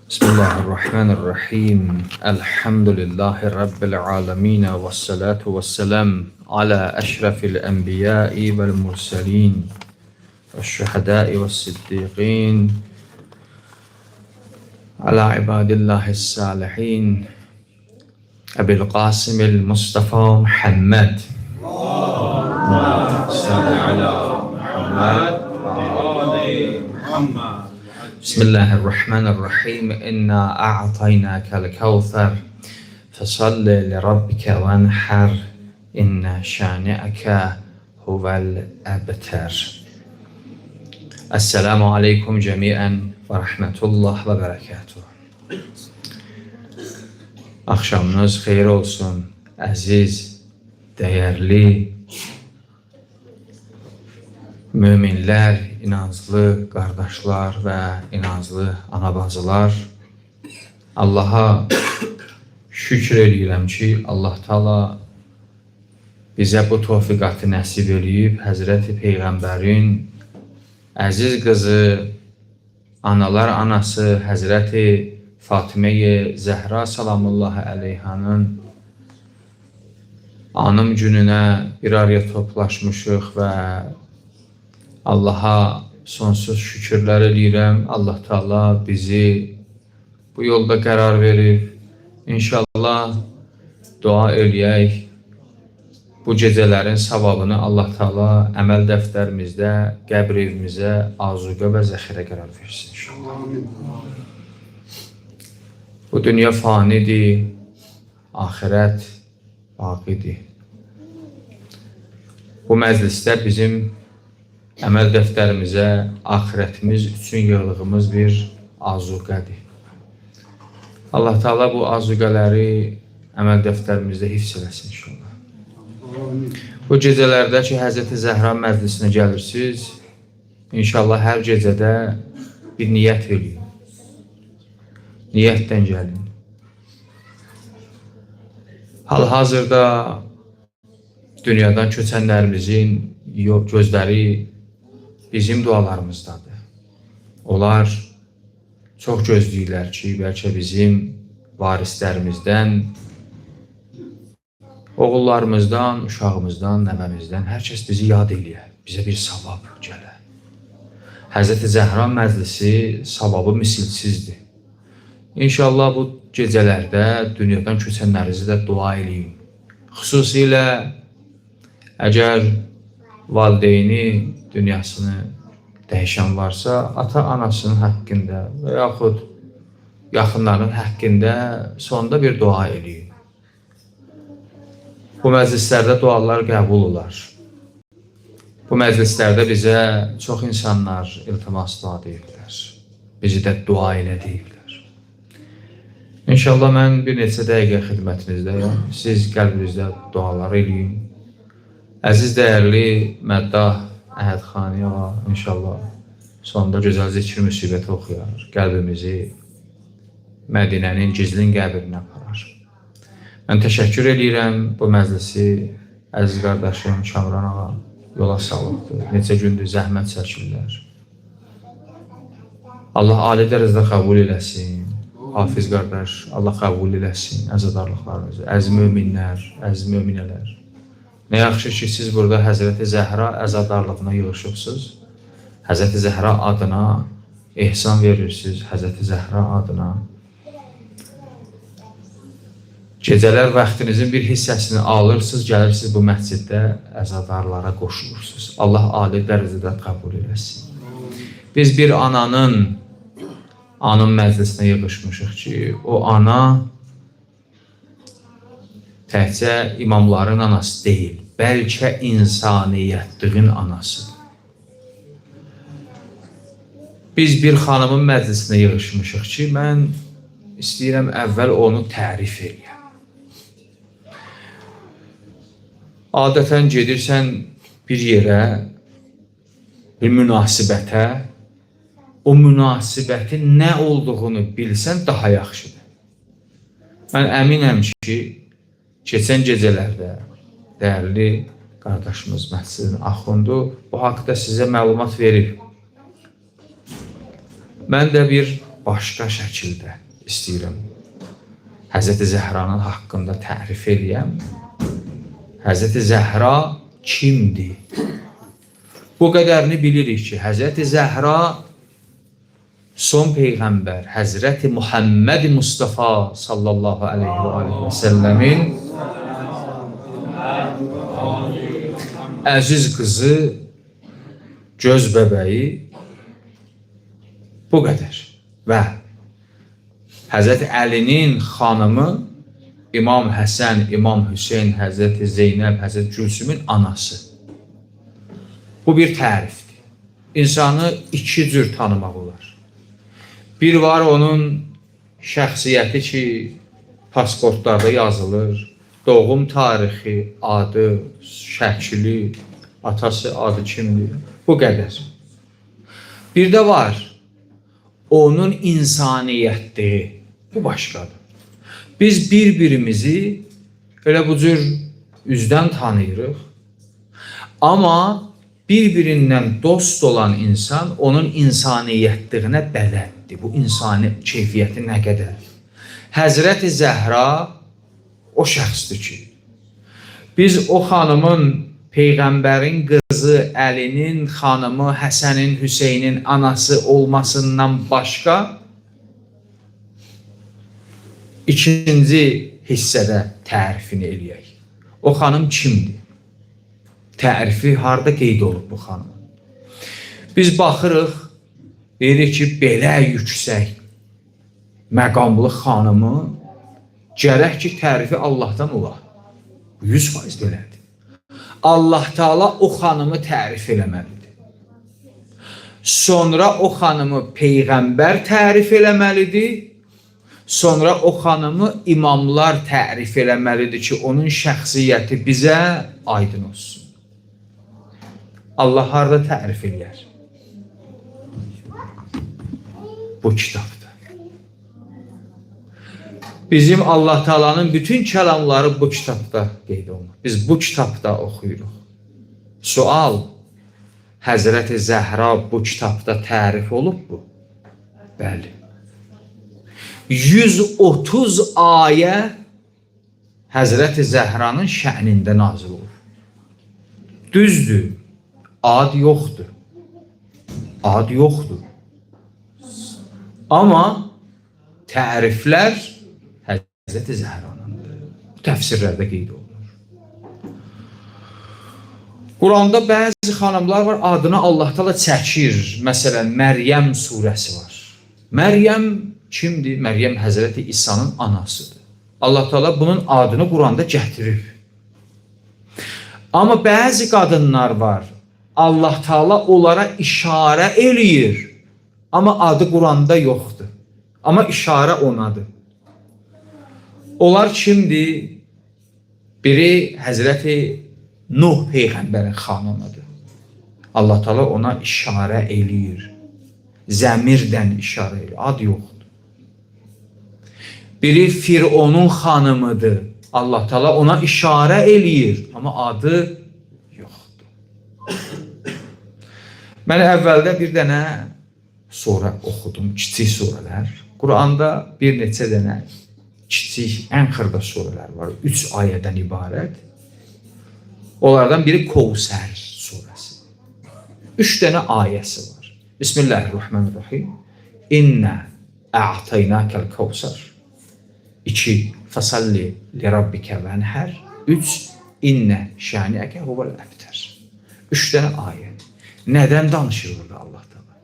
Bismillahirrahmanirrahim. Elhamdülillahi Rabbil alemin. Vessalatu vesselam ala eşrefil enbiyai vel murselin. Veşşuhedai ve siddiqin. Ala ibadillahi salihin. Ebil Qasimil Mustafa Muhammed. Salli ala Muhammed. Bismillahirrahmanirrahim. İnna a'taynâkel kevser. Fesalli li rabbike venher. İnne şâni'eke huvel ebter. Esselamu aleyküm cemiyen ve rahmetullah ve berekatuhu. Akşamınız xeyir olsun, əziz, değerli müminler, inanclı kardeşler ve inanclı anabacılar. Allah'a şükür edirəm ki, Allah Taala bizə bu tövfiqatı nəsib eləyib, Həzrəti Peyğəmbərin əziz qızı, analar anası Həzrəti Fatimə-i Zəhra salamullahi əleyhanın anım gününə bir araya toplaşmışıq və Allah'a sonsuz şükürlər edirəm. Allah Taala bizi bu yolda qərar verib. İnşallah dua eləyək. Bu gecələrin savabını Allah Taala əməl dəftərimizdə, qəbr evimizə, azuqə və zəxirə qərar versin inşallah. Bu dünya fanidir, ahirət baqidir. Bu məclisdə bizim əməl dəftərimizə, axirətimiz üçün yığdığımız bir azuqədir. Allah Taala bu azuqələri əməl dəftərimizdə hifz eləsin inşallah. Bu gecələrdə ki, Həzrəti Zəhra məclisinə gəlirsiniz, inşallah hər gecədə bir niyyət eləyin. Niyyətdən gəlin. Hal-hazırda dünyadan köçənlərimizin gözləri bizim dualarımızdadır. Onlar çox gözləyirlər ki, bəlkə bizim varislərimizdən, oğullarımızdan, uşağımızdan, nəvəmizdən hər kəs bizi yad eləyər, bizə bir savab gələr. Həzrəti Zəhra məclisi savabı misilsizdir. İnşallah bu gecələrdə dünyadan köçənlərinizi də dua eləyin. Xüsusilə əgər valideyni dünyasını dəyişən varsa, ata-anasının haqqında və yaxud yaxınların haqqında sonda bir dua eləyin. Bu məclislərdə dualar qəbul olar. Bu məclislərdə bizə çox insanlar iltimas dua deyirlər. Bizi də dua elə deyirlər. İnşallah mən bir neçə dəqiqə xidmətinizdəyəm. Siz qəlbinizdə dualar eləyin. Əziz dəyərli Məddah Əhədxaniyeva inşallah sonunda gözəl zikr müsibəti oxuyar. Qəlbimizi Mədinənin gizlin qəbrinə aparar. Mən təşəkkür edirəm bu məclisi əziz qardaşım Kamran ağa yola salıbdır. Neçə gündür zəhmət çəkirlər. Allah ali dərəcədə qəbul eləsin. Hafiz qardaş, Allah qəbul eləsin əzadarlıqlarınızı. Əziz möminlər, əziz möminələr. Nə yaxşı ki, siz burada Həzrəti Zəhra əzadarlığına yığışıbsınız. Həzrəti Zəhra adına ehsan verirsiniz, Həzrəti Zəhra adına. Gecələr vaxtınızın bir hissəsini alırsınız, gəlirsiniz bu məsciddə əzadarlara qoşulursunuz. Allah ali dərəcədə qəbul eləsin. Biz bir anın məclisinə yığışmışıq ki, o ana təkcə imamların anası deyil, bəlkə insaniyyətliğin anasıdır. Biz bir xanımın məclisinə yığışmışıq ki, mən istəyirəm əvvəl onu tərif eləyəm. Adətən gedirsən bir yerə, bir münasibətə, o münasibətin nə olduğunu bilsən daha yaxşıdır. Mən əminəm ki, keçən gecələrdə dəyərli qardaşımız Məscidin Axundu bu haqda sizə məlumat verib. Mən də bir başqa şəkildə istəyirəm Həzrəti Zəhranın haqqında tərif edəyəm. Həzrəti Zəhra kimdir? Bu qədərini bilirik ki, Həzrəti Zəhra son peyğəmbər Həzrəti Muhammed Mustafa sallallahu aleyhi və səlləmin əziz qızı, göz bəbəyi bu qədər. Və Həzrəti Əlinin xanımı İmam Həsən, İmam Hüseyin, Həzrəti Zeynəb, Həzrəti Gülsümün anası. Bu bir tərifdir. İnsanı iki cür tanımaq olar. Bir var onun şəxsiyyəti ki, pasportlarda yazılır. Doğum tarixi, adı, şəkli, atası adı kimdir? Bu qədər. Bir də var, onun insaniyyətdir. Bu başqadır. Biz bir-birimizi elə bu cür üzdən tanıyırıq. Amma bir-birindən dost olan insan onun insaniyyətliyinə bələddir. Bu insani keyfiyyəti nə qədər? Həzrəti Zəhra o şəxsdir ki, biz o xanımın, Peyğəmbərin qızı Əlinin xanımı, Həsənin, Hüseynin anası olmasından başqa ikinci hissədə tərifini eləyək. O xanım kimdir? Tərifi harada qeyd olub bu xanım? Biz baxırıq, deyirik ki, belə yüksək məqamlı xanımı gərək ki, tərifi Allahdan ola. 100% belədir. Allah Teala o xanımı tərif eləməlidir. Sonra o xanımı Peyğəmbər tərif eləməlidir. Sonra o xanımı imamlar tərif eləməlidir ki, onun şəxsiyyəti bizə aydın olsun. Allah harada tərif eləyər? Bu kitabda. Bizim Allah Teala'nın bütün kəlamları bu kitabda qeyd olunur. Biz bu kitabda oxuyuruq. Sual, Həzrəti Zəhra bu kitabda tərif olub bu? Bəli. 130 ayə Həzrəti Zəhranın şənində nazil olur. Düzdür, ad yoxdur. Ad yoxdur. Amma təriflər Həzrəti Zəhranındır. Təfsirlərdə qeyd olunur. Quranda bəzi xanımlar var, adını Allah Teala çəkir. Məsələn, Məryəm surəsi var. Məryəm kimdir? Məryəm Həzrəti İsa'nın anasıdır. Allah Teala bunun adını Quranda gətirir. Amma bəzi qadınlar var, Allah Teala onlara işarə eləyir. Amma adı Quranda yoxdur. Amma işarə onadır. Onlar kimdir? Biri Həzrəti Nuh Peyğəmbərin xanımıdır. Allah Teala ona işarə eləyir. Zəmirdən işarə eləyir. Ad yoxdur. Biri Fironun xanımıdır. Allah Teala ona işarə eləyir. Amma adı yoxdur. Mən əvvəldə bir dənə sura oxudum. Kiçik surələr. Quranda bir neçə dənə kiçik, ən xırda surələr var. 3 ayədən ibarət. Onlardan biri Kovsər surəsi. 3 dənə ayəsi var. Bismillahirrahmanirrahim. İnnə ə'taynəkəl Kovsər. 2. Fəsalli li rabbikə vənhər. 3. İnnə şəniəkə huvəl əbtər. 3 dənə ayə. Nədən danışır burada Allah Teala?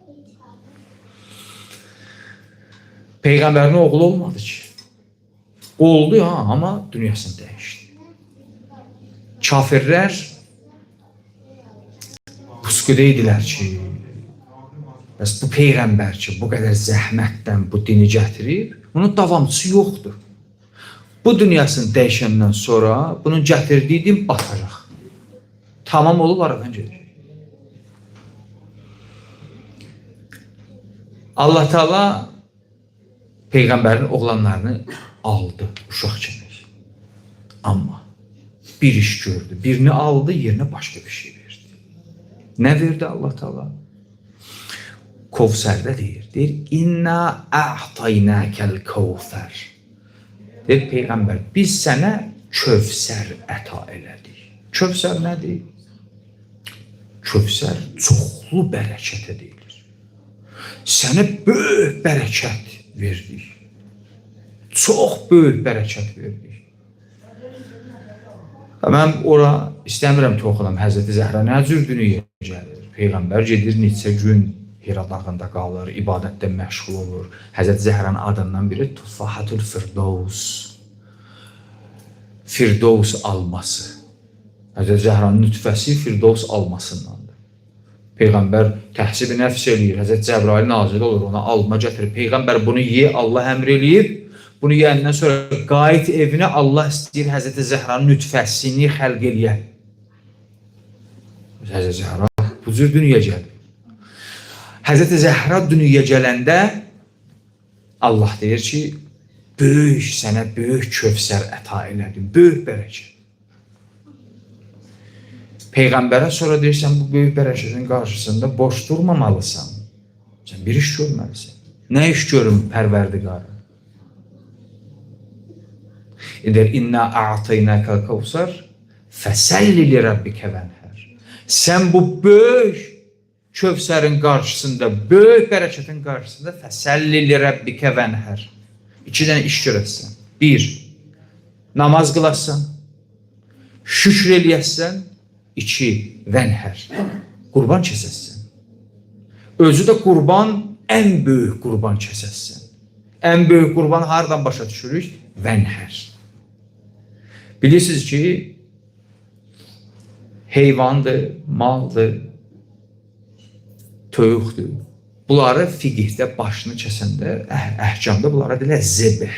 Peyğəmbərin oğlu olmadı ki. Oldu ya, amma dünyasını dəyişdi. Kafirlər pusquda idilər ki, bəs bu Peyğəmbər ki, bu qədər zəhmətdən bu dini gətirib, bunun davamçısı yoxdur. Bu dünyasını dəyişəndən sonra bunun gətirdiyi din batacaq. Tamam olub aradan gedir. Allah Teala Peyğəmbərin oğlanlarını aldı uşaq kimi. Amma bir iş gördü. Birini aldı, yerinə başqa bir şey verdi. Nə verdi Allah Teala? Kovsərdə deyir, inna a'taynakal Kevser. Deyir Peyğəmbər, biz sənə Kövsər əta elədik. Kövsər nədir? Kövsər çoxlu bərəkətə deyilir. Sənə böyük bərəkət verdik. Çox böyük bərəkət verdik. Mən ora istəmirəm toxunam. Həzrəti Zəhra nə cür dünyaya gəlir? Peyğəmbər gedir neçə gün Hira dağında qalır, ibadətdə məşğul olur. Həzrəti Zəhranın adından biri Tufahatul Firdevs. Firdevs alması. Həzrəti Zəhranın nütfəsi Firdevs almasındandır. Peyğəmbər təhsib-i nəfs eləyir. Həzrəti Cəbrail nazil olur, ona alma gətirir. Peyğəmbər bunu ye, Allah əmr eləyib. Bunu yeyəndən sonra qayıt evinə, Allah istəyir Həzrəti Zəhranın nütfəsini xəlq eləyə. Həzrəti Zəhra bu cür dünyaya gəlir. Həzrəti Zəhra dünyaya gələndə Allah deyir ki, böyük sənə böyük Kövsər əta elədim, böyük bərəkət. Peyğəmbərə sonra deyirsən, bu böyük bərəkətin qarşısında boş durmamalısan. Sən bir iş görməlisən. Nə iş görüm Pərverdigarı? Edir, inna a'taynakal Kevser fəsəlli li rabbikə vənhər. Sən bu böyük Kövsərin qarşısında, böyük bərəkətin qarşısında fəsəlli li rabbikə vənhər. İki dənə iş görəsən. Bir, namaz qılasan, şükür eləyəsən. İki, vənhər, qurban kəsəsən. Özü də qurban, ən böyük qurban kəsəsən. Ən böyük qurban hardan başa düşürük? Vənhər. Bilirsiniz ki, heyvandır, maldır, toyuqdur. Bunları fiqhdə başını kəsəndə, əhkamda bunlara deyilər zəbəh,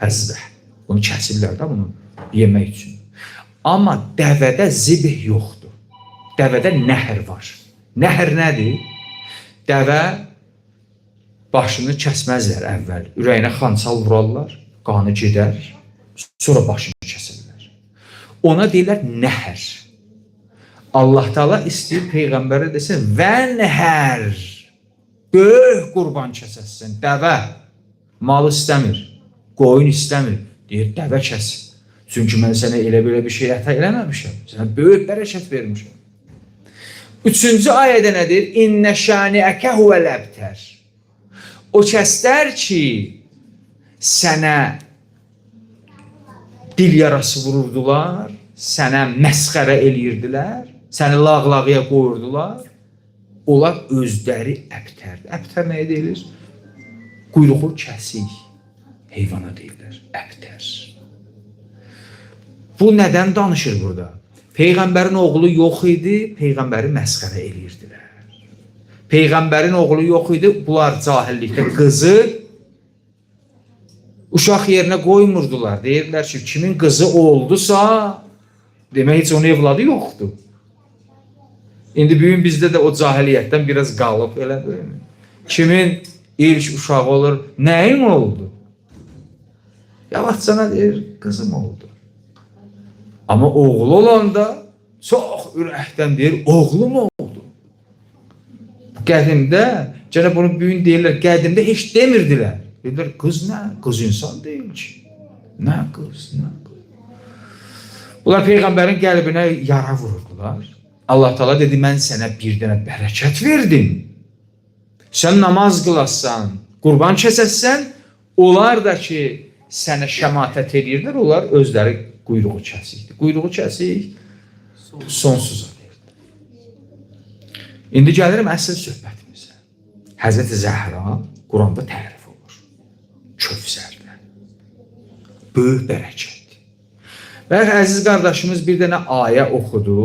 fəzbəh. Bunu kəsirlər də bunu yemək üçün. Amma dəvədə zəbəh yoxdur. Dəvədə nəhr var. Nəhr nədir? Dəvə başını kəsməzlər əvvəl. Ürəyinə xançal vurarlar, qanı gedər, sonra başını kəsirlər. Ona deyirlər nəhr. Allah Teala istəyir Peyğəmbərə desin, vənhər, böyük qurban kəsəsən, dəvə, mal istəmir, qoyun istəmir, deyir, dəvə kəsin. Çünki mən sənə elə belə bir şey əta eləməmişəm, sənə böyük bərəkət vermişəm. Üçüncü ayədə nədir? İnnə şaniəkə huvəl əbtər. O kəslər ki, sənə dil yarası vururdular, sənə məsxərə eləyirdilər, səni lağlağıya qoyurdular, onlar özləri əbtərdir. Əbtər nəyə deyilir? Quyruğu kəsik, heyvana deyirlər, əbtər. Bu nədən danışır burada? Peyğəmbərin oğlu yox idi, Peyğəmbəri məsxərə eləyirdilər. Peyğəmbərin oğlu yox idi, bunlar cahillikdə qızı uşaq yerinə qoymurdular. Deyirlər ki, kimin qızı oldusa, demək heç onun evladı yoxdur. İndi bugün bizdə də o cahiliyyətdən biraz qalıb elə deyil. Kimin ilk uşağı olur, nəyin oldu? Yavaşcana deyir, qızım oldu. Amma oğlu olanda çox ürəkdən deyir, oğlum oldu. Qədimdə, gənə bunu bugün deyirlər, qədimdə heç demirdilər. Deyirlər, qız nə? Qız insan deyil ki. Nə qız, nə qız. Bunlar Peyğəmbərin qəlbinə yara vururdular. Allah Teala dedi, mən sənə bir dənə bərəkət verdim. Sən namaz qılasan, qurban kəsəsən, onlar da ki, sənə şəmatət edirlər, onlar özləri quyruğu kəsikdir. Quyruğu kəsik, sonsuza deyirdir. İndi gəlirim əsl söhbətimizə. Həzrəti Zəhra Quranda tərif olur. Kövsərdə. Böyük bərəkət. Və əziz qardaşımız bir dənə ayə oxudu.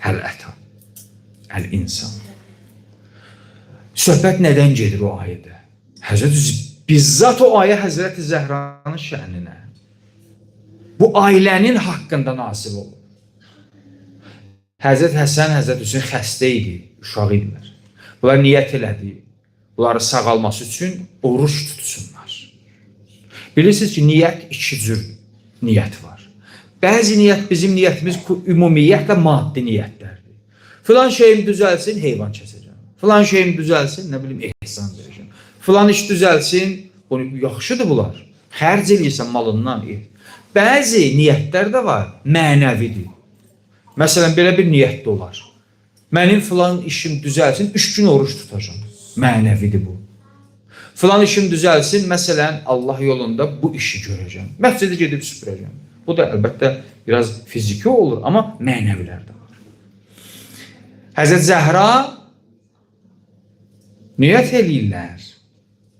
Həl əta. Həl insan. Söhbət nədən gedir o ayədə? Bizzat o ayə Həzrəti Zəhranın şəninə. Bu ailənin haqqında nazil olur. Həzrət Həsən, Həzrət Hüseyin xəstə idi, uşaq idilər. Bunlar niyyət elədi, bunları sağalması üçün oruç tutsunlar. Bilirsiniz ki, niyyət iki cür niyyət var. Bəzi niyyət, bizim niyyətimiz ümumiyyətlə maddi niyyətlərdir. Filan şeyim düzəlsin, heyvan kəsəcəm. Filan şeyim düzəlsin, nə bilim, ehsan verəcəm. Filan iş düzəlsin, bunu yaxşıdır bunlar. Xərc eləyirsən malından. Bəzi niyyətlər də var, mənəvidir. Məsələn, belə bir niyyət də olar. Mənim filan işim düzəlsin, 3 gün oruç tutacağım. Mənəvidir bu. Filan işim düzəlsin, məsələn, Allah yolunda bu işi görəcəm. Məscidə gedib süpürəcəm. Bu da əlbəttə biraz fiziki olur, amma mənəvilər də var. Həzrət Zəhra niyyət eləyirlər.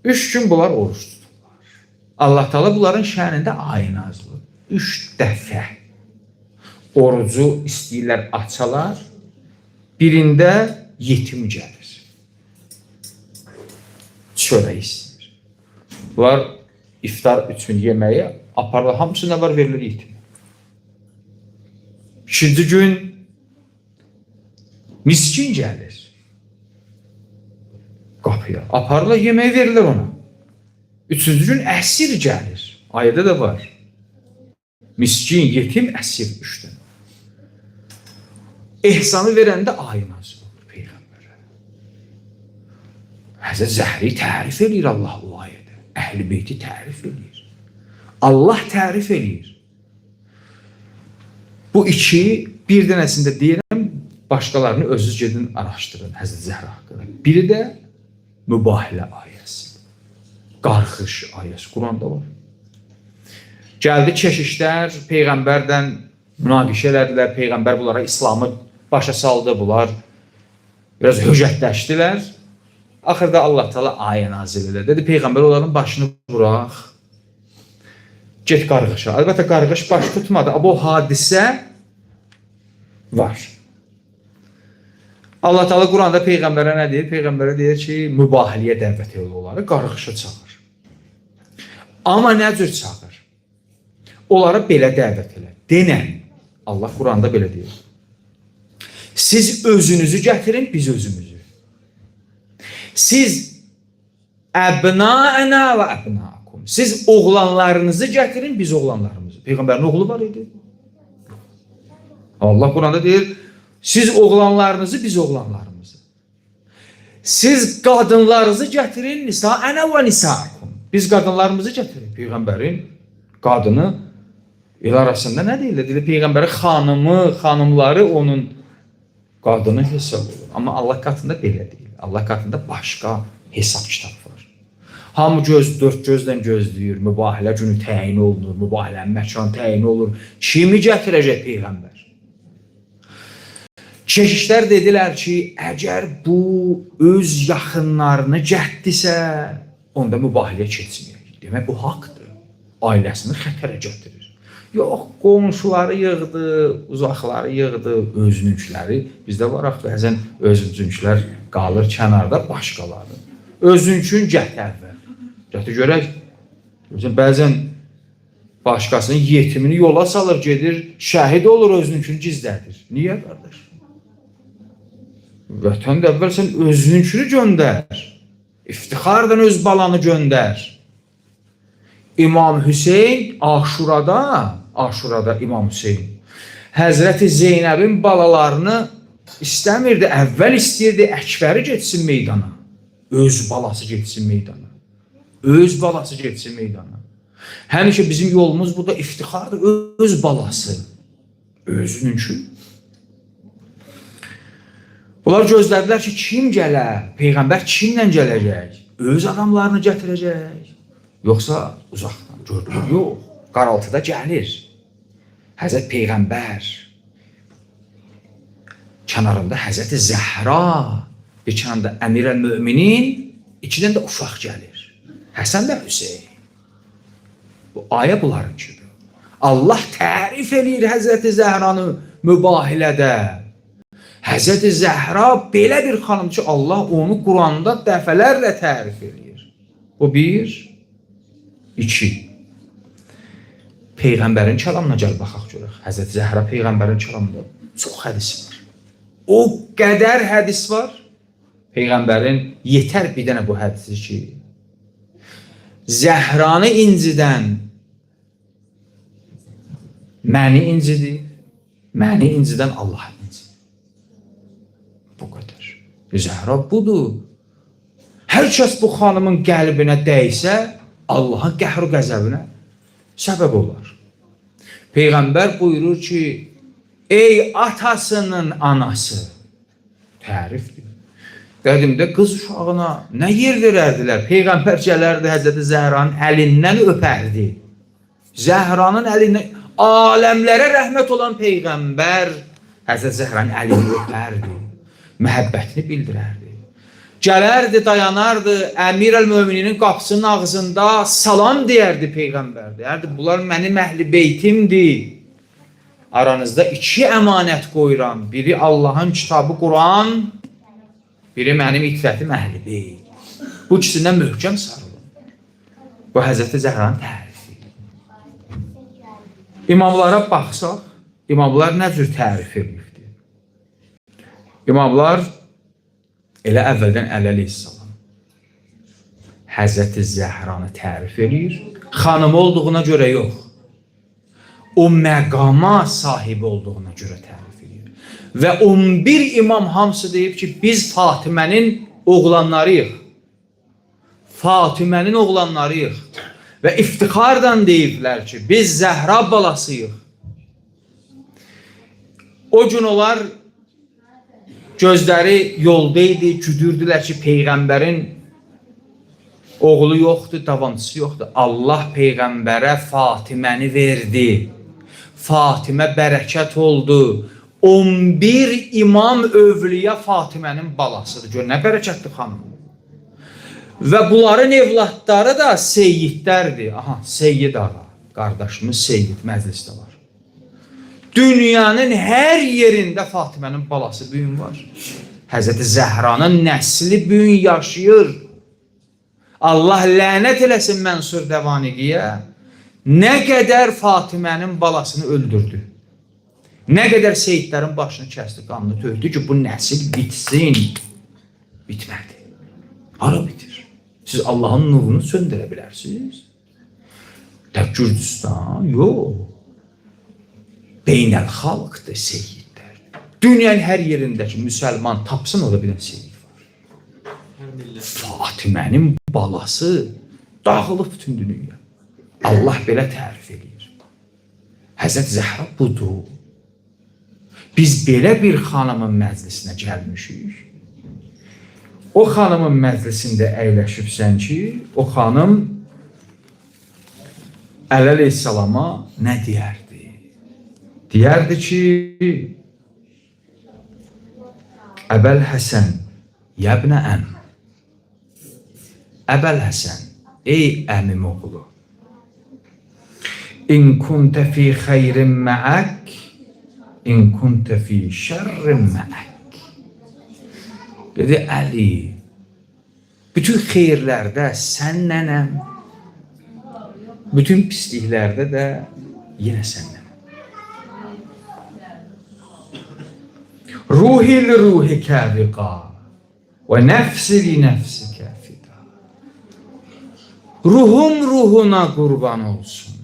3 gün bunlar oruç tuturlar. Allah Teala bunların şənində ayın azlıq. 3 dəfə orucu istəyirlər açalar. Birində yetim gəlir. Çörək istəyir. Bunlar iftar üçün yeməyi aparlar. Hamısı nə var verilir yetim. 2-ci gün miskin gəlir. Qapıya. Aparlar yeməyi verilir ona. 3-cü gün əsir gəlir. Ayədə də var. Miskin, yetim, əsir 3 dənə. Ehsanı verəndə ayın azı olur Peyğəmbərə. Həzrət Zəhri tərif edir Allah o ayədə. Əhl-i beyti tərif edir. Allah tərif edir. Bu iki, bir dənəsində deyirəm, başqalarını özünüz gedin araşdırın Həzrət Zəhra haqqında. Biri də mübahilə ayəsi. Qarxış ayəsi Quranda var. Gəldi keşişlər, Peyğəmbərdən münaqişə elədilər. Peyğəmbər bunlara İslamı başa saldı. Bunlar biraz höcətləşdilər. Axırda Allah Teala ayə nazil elədi. Dedi, Peyğəmbər onların başını vuraq. Get qarğışa. Əlbəttə qarğış baş tutmadı. Bu hadisə var. Allah Teala Quranda Peyğəmbərə nə deyir? Peyğəmbərə deyir ki, mübahiləyə dəvət elə onları, qarğışa çağır. Amma nə cür çağır? Onlara belə dəvət elə. Denən. Allah Quranda belə deyir. Siz özünüzü gətirin, biz özümüzü. Siz əbnəənə və əbnəəkum. Siz oğlanlarınızı gətirin, biz oğlanlarımızı. Peyğəmbərin oğlu var idi. Allah Quranda deyir, siz oğlanlarınızı, biz oğlanlarımızı. Siz qadınlarınızı gətirin, nisa'ənə və nisa'akum. Biz qadınlarımızı gətirin. Peyğəmbərin qadını el arasında nə deyirlər? Deyirlər, Peyğəmbərin xanımı, xanımları onun qadını hesab olur. Amma Allah katında belə deyil. Allah katında başqa hesab kitab var. Hamı dörd gözlə gözləyir. Mübahilə günü təyin olunur. Mübahilənin məkan təyin olur. Kimi gətirəcək Peyğəmbər? Keşişlər dedilər ki, əgər bu öz yaxınlarını gətdisə, onda mübahilə keçməyək. Demək, bu haqdır. Ailəsini xətərə gətirir. Yox, qonşuları yığdı, uzaqları yığdı, özününkiləri. Bizdə var axı, bəzən özününkilər qalır kənarda başqaları. Özünkün gətir əvvəl. Gətir görək. Bəzən başqasının yetimini yola salır, gedir, şəhid olur, özününkünü gizlədir. Niyə qardaş? Vətəndə əvvəl sən özününkünü göndər. İftixardan öz balanı göndər. İmam Hüseyin Aşurada İmam Hüseyin Həzrəti Zeynəbin balalarını istəmirdi, əvvəl istəyirdi Əkbəri getsin meydana. Öz balası getsin meydana. Öz balası getsin meydana. Həmişə bizim yolumuz burada iftixardır, öz balası. Özününkü. Bunlar gözlədilər ki, kim gələr? Peyğəmbər kimlə gələcək? Öz adamlarını gətirəcək? Yoxsa uzaqdan gördük? Yox, qaraltıda gəlir. Həzrət Peyğəmbər kənarında Həzrəti Zəhra, bir kənarında Əmirəl-Möminin, ikidən də uşaq gəlir. Həsən və Hüseyin. Bu ayə bunlarınkidir. Allah tərif eləyir Həzrəti Zəhranı mübahilədə. Həzrəti Zəhra belə bir xanım ki, Allah onu Quranda dəfələrlə tərif eləyir. Bu bir. 2. Peyğəmbərin kəlamına gəl baxaq görək. Həzrət Zəhra Peyğəmbərin kəlamında çox hədis var. O qədər hədis var. Peyğəmbərin yetər bir dənə bu hədisi ki, Zəhranı incidən məni incidir, məni incidən Allah incidir. Bu qədər. Zəhra budur. Hər kəs bu xanımın qəlbinə dəysə, Allahın qəhr və qəzəbinə səbəb olar. Peyğəmbər buyurur ki, ey atasının anası, tərifdir. Qədimdə qız uşağına nə yer verərdilər? Peyğəmbər gələrdi, Həzrəti Zəhranın əlindən öpərdi. Zəhranın əlindən, aləmlərə rəhmət olan Peyğəmbər Həzrəti Zəhranın əlini öpərdi, məhəbbətini bildirərdi. Gələrdi, dayanardı, Əmir-əl-Mömininin qapısının ağzında salam deyərdi Peyğəmbər. Deyərdi, bunlar mənim əhl-i beytimdir. Aranızda iki əmanət qoyuram. Biri Allahın kitabı Quran, biri mənim itirətim əhl-i beyt. Bu ikisindən möhkəm sarılın. Bu Həzrəti Zəhranın tərifi. İmamlara baxsaq, imamlar nə cür tərif edibdir? İmamlar elə əvvəldən Əli əleyhissalam Həzrəti Zəhranı tərif edir. Xanım olduğuna görə yox. O məqama sahib olduğuna görə tərif edir. Və 11 imam hamısı deyib ki, biz Fatimənin oğlanlarıyıq. Fatimənin oğlanlarıyıq. Və iftixardan deyiblər ki, biz Zəhra balasıyıq. O gün onlar gözləri yoldaydı, güdürdülər ki, Peyğəmbərin oğlu yoxdur, davamçısı yoxdur. Allah Peyğəmbərə Fatiməni verdi. Fatimə bərəkət oldu. 11 imam övliya Fatimənin balasıdır. Gör, nə bərəkətli xanım. Və bunların evlatları da seyyidlərdir. Aha, seyyid ağa. Qardaşımız seyyid məclisdə var. Dünyanın hər yerində Fatimənin balası bugün var. Həzrəti Zəhranın nəsli bugün yaşayır. Allah lənət eləsin Mənsur Dəvaniqiyə. Nə qədər Fatimənin balasını öldürdü. Nə qədər seyidlərin başını kəsdi, qanını tökdü ki, bu nəsil bitsin. Bitmədi. Hara bitir? Siz Allahın nurunu söndürə bilərsiniz. Tək Gürcüstan, yox. Beynəl xalqdır seyidlər. Dünyanın hər yerindəki müsəlman tapsın, o da bir seyid var. Fatimənin balası dağılıb bütün dünya. Allah belə tərif edir. Həzrət Zəhra budur. Biz belə bir xanımın məclisinə gəlmişik. O xanımın məclisində əyləşibsən ki, o xanım Əli əleyhissalama nə deyərdi? Deyərdi ki, Əbəl Həsən, yəbnə əm. Əbəl Həsən, ey əmim oğlu. İn kuntə fi xeyrin məək, in kuntə fi şərrin məək. Dedi, Əli, bütün xeyirlərdə sənnənəm, bütün pisliklərdə də yenə sənnənəm. Ruhi li ruhikə viqa və nəfsi li nəfsikə fida. Ruhum ruhuna qurban olsun.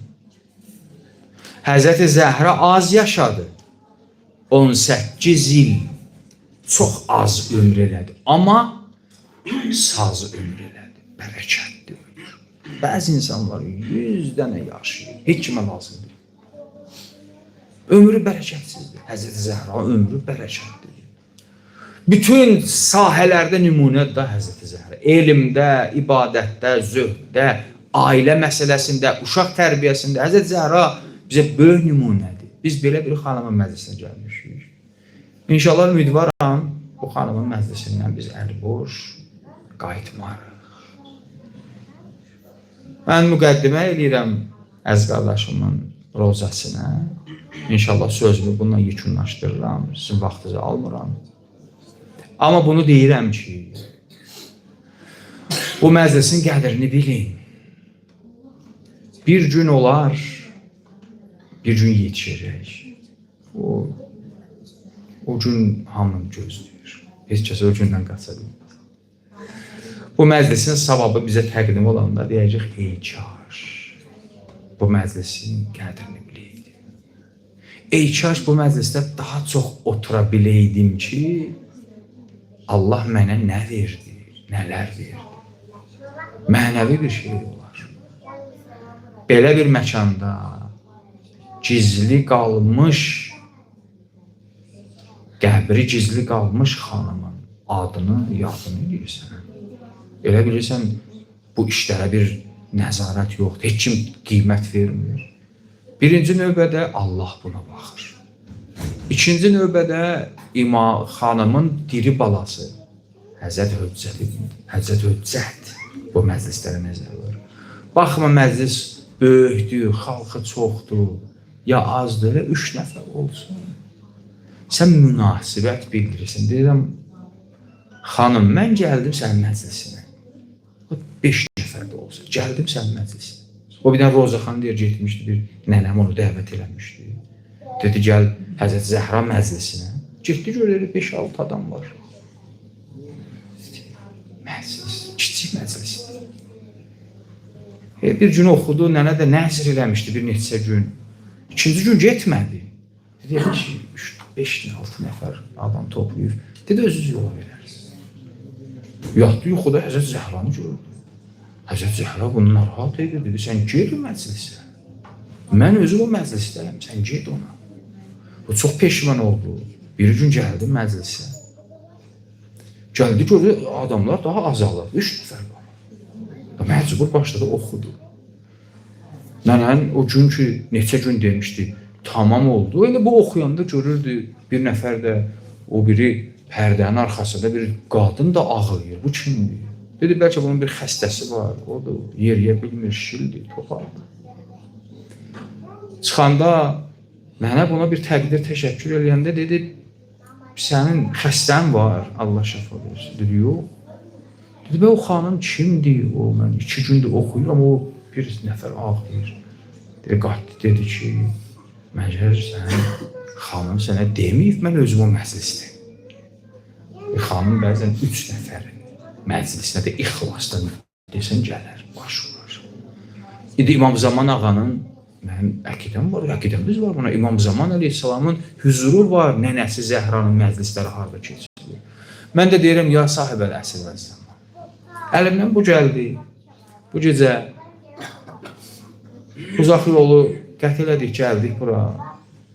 Həzrəti Zəhra az yaşadı. 18 il çox az ömür elədi. Amma saz ömür elədi. Bərəkətli ömür. Bəzi insanlar 100 dənə yaşayır. Heç kimə lazım deyil. Ömrü bərəkətsizdir. Həzrəti Zəhra ömrü bərəkətlidir. Bütün sahələrdə nümunədir da Həzrəti Zəhra. Elmdə, ibadətdə, zöhddə, ailə məsələsində, uşaq tərbiyəsində Həzrəti Zəhra bizə böyük nümunədir. Biz belə bir xanımın məclisinə gəlmişik. İnşallah ümidvaram, bu xanımın məclisindən biz əl-boş qayıtmarıq. Mən müqəddimə eləyirəm əziz qardaşımın rozasına. İnşallah sözümü bununla yekunlaşdırıram, sizin vaxtınızı almıram. Amma bunu deyirəm ki, bu məclisin qədrini bilin. Bir gün olar, bir gün yetişəcək. O gün hamının gözləyir. Heç kəs o gündən qaça bilməz. Bu məclisin savabı bizə təqdim olanda deyəcək, ey kaş, bu məclisin qədrini biləydim. Ey kaş, bu məclisdə daha çox otura biləydim ki, Allah mənə nə verdi, nələr verdi. Mənəvi bir şey olar. Belə bir məkanda gizli qalmış, qəbri gizli qalmış xanımın adını, yadını bilirsən. Elə bilirsən, bu işlərə bir nəzarət yoxdur, heç kim qiymət vermir. Birinci növbədə Allah buna baxır. İkinci növbədə xanımın diri balası Həzrət Höccət bu məclislərə nəzər var. Baxma məclis böyükdür, xalqı çoxdur, ya azdır, 3 nəfər olsun. Sən münasibət bildirirsən. Deyirəm, xanım, mən gəldim sənin məclisinə. 5 nəfər də olsa, gəldim sənin məclisinə. O bir dənə Roza xanım deyir, getmişdi, bir nənəm onu dəvət eləmişdi. Dedi, gəl Həzrət Zəhra məclisinə. Getdi, görür, 5-6 adam var. Məclis, kiçik məclisdir. Bir gün oxudu, nənə də nəzr eləmişdi bir neçə gün. İkinci gün getmədi. Dedi, 5-6 nəfər adam toplayıb. Dedi, özünüz yola verərsiniz. Yatdı yuxuda Həzrət Zəhranı gördü. Həzrət Zəhra bunu narahat edir, dedi, sən get o məclisə. Mən özüm o məclisdəyəm, sən get ona. O çox peşman oldu. Bir gün gəldi məclisə. Gəldi, gördü, adamlar daha azalır. 3 nəfər var. Məcbur başladı, oxudu. Nənən o gün ki, neçə gün demişdi, tamam oldu. Elə bu oxuyanda görürdü, bir nəfər də o biri pərdənin arxasında bir qadın da ağlayır. Bu kimdir? Dedi, bəlkə bunun bir xəstəsi var. O da yeriyə bilmir, şildir, topardı. Çıxanda mənə buna bir təqdir, təşəkkür eləyəndə dedi, sənin xəstən var, Allah şəfa versin. Dedi, yox. Dedi, o xanım kimdir? O, mən 2 gündür oxuyuram, o bir nəfər ağlayır. Dedi ki, məgər sənin xanım sənə deməyib, mən özüm o məclisdəyim. Xanım bəzən 3 nəfərin məclisinə də ixlasdan desən gələr, baş vurar. İndi İmam Zaman ağanın, mənim əqidəm var, əqidəmiz var buna. İmam Zaman əleyhissalamın hüzuru var, nənəsi Zəhranın məclisləri harada keçirilir. Mən də deyirəm, ya sahibəl əsr və zaman. Əlimdən bu gəldi, bu gecə uzaq yolu qət elədik, gəldik bura.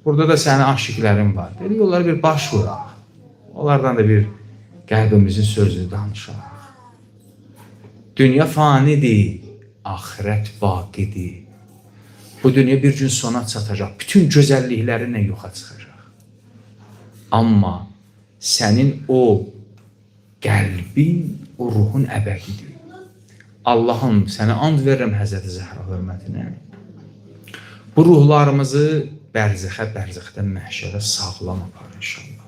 Burada da sənin aşiqlərin var. Dedik, onlara bir baş vuraq. Onlardan da bir qəlbimizin sözünü danışaq. Dünya fanidir, axirət baqidir. Bu dünya bir gün sona çatacaq, bütün gözəlliklərinlə yoxa çıxacaq. Amma sənin o qəlbin, o ruhun əbədidir. Allahım, sənə and verirəm Həzrəti Zəhra hörmətinə. Bu ruhlarımızı bərzəxdən məhşərə sağlam apar inşallah.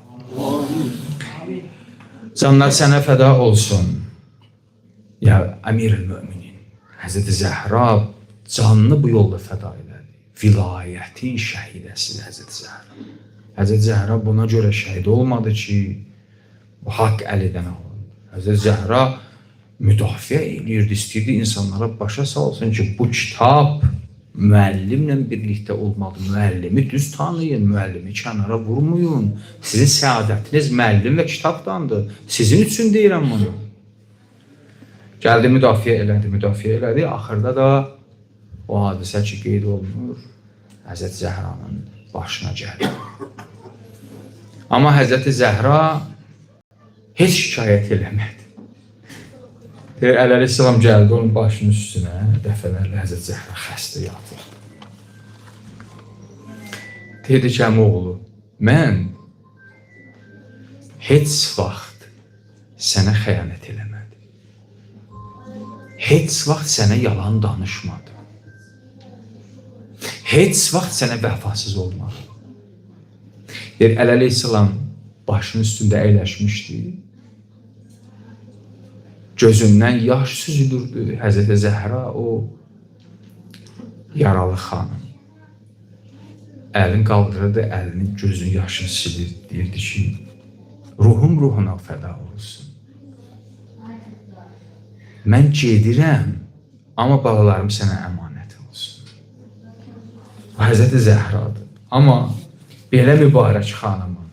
Canlar sənə fəda olsun. Ya Əmir-ül-Müminin, Həzrəti Zəhra canını bu yolda fəda elədi. Vilayətin şəhidəsidir Həzrəti Zəhra. Həzrəti Zəhra buna görə şəhid olmadı ki, bu haqq əlidən alındı. Həzrəti Zəhra müdafiə edirdi, istəyirdi insanlara başa salsın ki, bu kitab müəllimlə birlikdə olmalı. Müəllimi düz tanıyın, müəllimi kənara vurmayın. Sizin səadətiniz müəllim və kitabdandır. Sizin üçün deyirəm bunu. Gəldi, müdafiə elədi. Axırda da o hadisə ki, qeyd olunur, Həzrəti Zəhranın başına gəldi. Amma Həzrəti Zəhra heç şikayət eləmədi. Əleyhissalam gəldi onun başının üstünə, dəfələrlə Həzrəti Zəhra xəstə yatır. Dedi ki, əmoğlu, mən heç vaxt sənə xəyanət eləmədim. Heç vaxt sənə yalan danışmadım. Heç vaxt sənə vəfasız olmadım. Əleyhissalam başının üstündə əyləşmişdi. Gözündən yaş süzülürdü Həzrəti Zəhra, o yaralı xanım. Əlini qaldırırdı, əlini gözünün yaşını silir, deyirdi ki, ruhum ruhuna fəda olsun. Mən gedirəm, amma balalarım sənə əmanət olsun. Həzrəti Zəhradır. Amma belə mübarək xanımın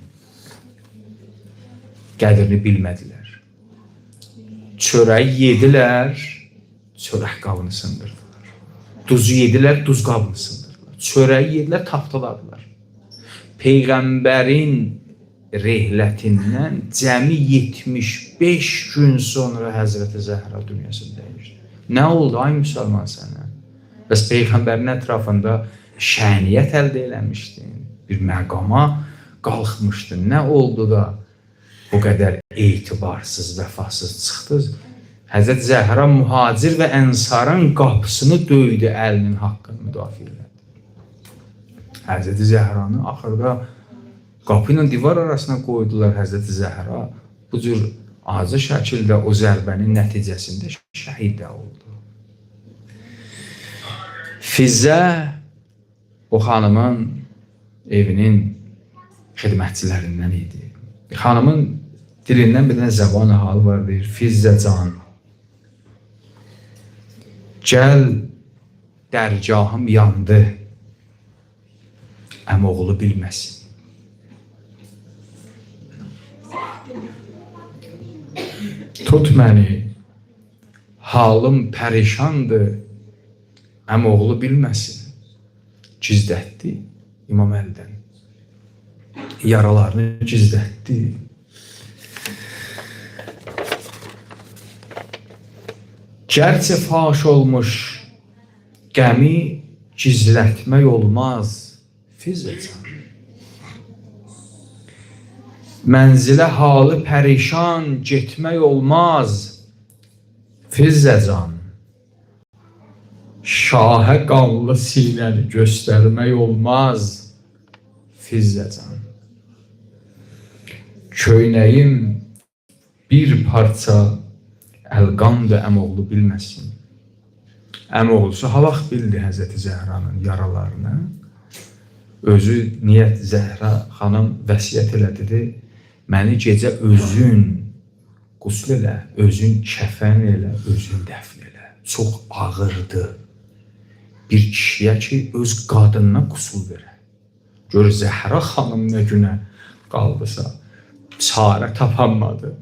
qədrini bilmədilər. çörək yedilər, çörək qabını sındırdılar. Duzu yedilər, duz qabını sındırdılar. Çörək yedilər, tapdılardılar. Peyğəmbərin rehlətindən cəmi 75 gün sonra Həzrəti Zəhra dünyasını dəyişdi. Nə oldu ay müsəlman sənə? Bəs Peyğəmbərin ətrafında şəniyyət əldə eləmişdin, bir məqama qalxmışdın. Nə oldu da bu qədər etibarsız, vəfasız çıxdınız? Həzrət Zəhra mühacir və ənsarın qapısını döydü, əlinin haqqını müdafiə elədi. Həzrət Zəhranı axırda qapı ilə divar arasına qoydular. Həzrət Zəhra bu cür acı şəkildə o zərbənin nəticəsində şəhid də oldu. Fizzə o xanımın evinin xidmətçilərindən idi. Xanımın dilindən bir dənə zəban hal var, deyir, Fizzə can, gəl dərgahım yandı, əmoğlu bilməsin. Tut məni, halım pərişandır, əmoğlu bilməsin. Gizlətdi İmam Əlidən. Yaralarını gizlətdi. Gərçə faş olmuş qəmi gizlətmək olmaz, Fizzəcan. Mənzilə halı pərişan getmək olmaz, Fizzəcan. Şahə qanlı sinəni göstərmək olmaz, Fizzəcan. Köynəyim bir parça əlqandır, əmoğlu bilməsin. Əmoğlusu halaq bildi Həzrəti Zəhranın yaralarını. Özü niyyət Zəhra xanım vəsiyyət elədi, məni gecə özün qusl elə, özün kəfən elə, özün dəfn elə. Çox ağırdı bir kişiyə ki, öz qadınına qusul verə. Gör Zəhra xanım nə günə qaldısa, çarə tapanmadı.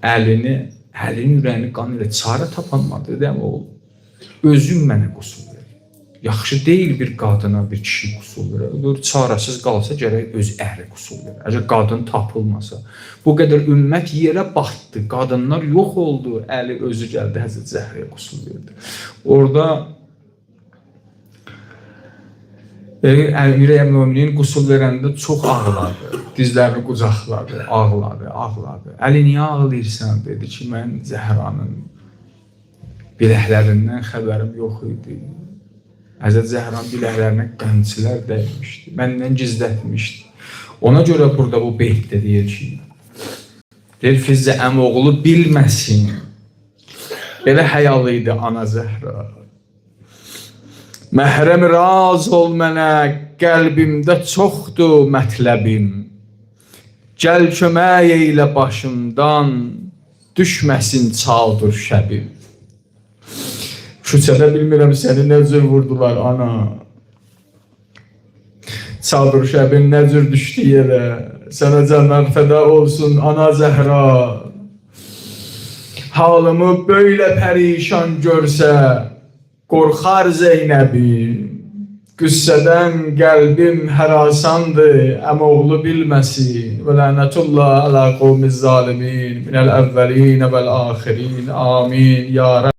Əlinin ürəyini qan ilə çarə tapanmadı, deyəm oğul. Özün mənə qusul ver. Yaxşı deyil bir qadına bir kişi qusul verər. Çarəsiz qalsa gərək öz əri qusul verər. Əgər qadın tapılmasa. Bu qədər ümmət yerə batdı. Qadınlar yox oldu. Əli özü gəldi Həzrət Zəhraya qusul verdi. Orada Əmir-i Möminin qusul verəndə çox ağladı. Dizlərini qucaqladı, ağladı. Əli niyə ağlayırsan? Dedi ki, mən Zəhranın biləklərindən xəbərim yox idi. Həzrət Zəhranın biləklərinə qəmçilər dəymişdi. Məndən gizlətmişdi. Ona görə burada bu beytdə deyir ki, deyir Fizzə əmoğlu bilməsin. Belə həyalı idi ana Zəhra. Məhrəm raz ol mənə, qəlbimdə çoxdur mətləbim. Gəl kömək eylə başımdan, düşməsin çağdır şəbim. Küçədə bilmirəm səni nə cür vurdular ana. Çağdır şəbin nə cür düşdü yerə. Sənə canlar fəda olsun ana Zəhra. Halımı böyle pərişan görsə, qorxar Zeynəbim. Qüssədən qəlbim hərasandır, əmoğlu bilməsin. Və lənətullah alə qovmiz zalimin, minəl əvvəlin vəl axirin. Amin. Ya Rəbb.